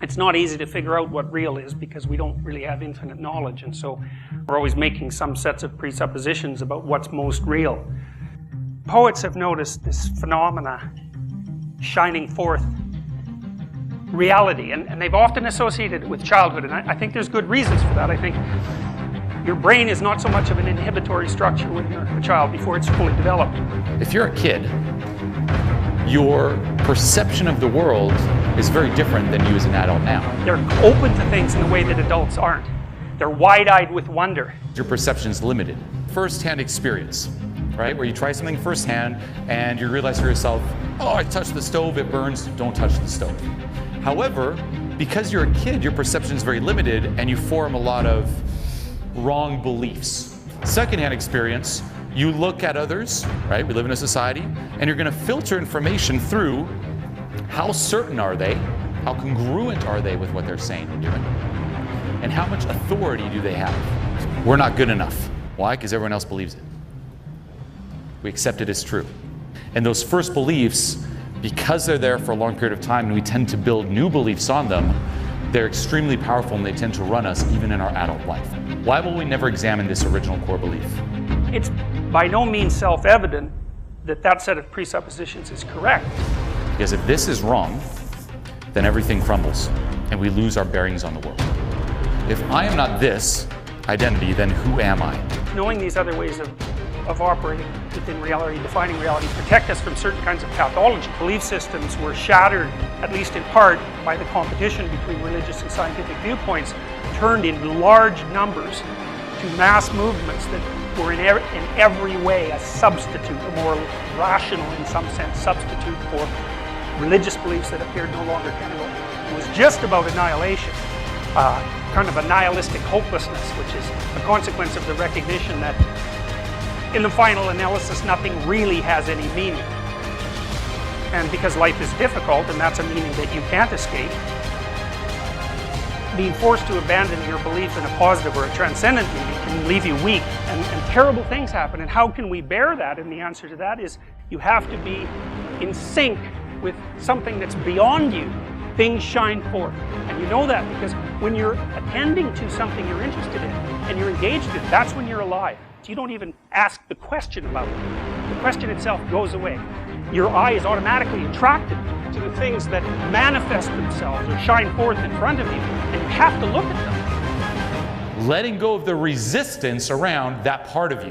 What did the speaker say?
It's not easy to figure out what real is because we don't really have infinite knowledge, and so we're always making some sets of presuppositions about what's most real. Poets have noticed this phenomena shining forth reality, and they've often associated it with childhood, and I think there's good reasons for that. I think your brain is not so much of an inhibitory structure when you're a child before it's fully developed. If you're a kid, your perception of the world is very different than you as an adult now. They're open to things in a way that adults aren't. They're wide-eyed with wonder. Your perception is limited. First-hand experience, right? Where you try something firsthand and you realize for yourself, oh, I touched the stove, it burns, don't touch the stove. However, because you're a kid, your perception is very limited and you form a lot of wrong beliefs. Second-hand experience, you look at others, right? We live in a society, and you're going to filter information through how certain are they, how congruent are they with what they're saying and doing, and how much authority do they have. We're not good enough. Why? Because everyone else believes it. We accept it as true. And those first beliefs, because they're there for a long period of time and we tend to build new beliefs on them, they're extremely powerful and they tend to run us even in our adult life. Why will we never examine this original core belief? It's by no means self-evident that that set of presuppositions is correct. Because if this is wrong, then everything crumbles and we lose our bearings on the world. If I am not this identity, then who am I? Knowing these other ways of operating within reality, defining reality, protect us from certain kinds of pathology. Belief systems were shattered, at least in part, by the competition between religious and scientific viewpoints, turned in large numbers to mass movements that were in every way a substitute, a more rational, in some sense, substitute for religious beliefs that appeared no longer tenable. It was just about annihilation, kind of a nihilistic hopelessness, which is a consequence of the recognition that in the final analysis, nothing really has any meaning. And because life is difficult, and that's a meaning that you can't escape, being forced to abandon your belief in a positive or a transcendent meaning can leave you weak, and terrible things happen. And how can we bear that? And the answer to that is you have to be in sync with something that's beyond you. Things shine forth. And you know that because when you're attending to something you're interested in and you're engaged in, that's when you're alive. You don't even ask the question about it. The question itself goes away. Your eye is automatically attracted to the things that manifest themselves or shine forth in front of you, and you have to look at them. Letting go of the resistance around that part of you.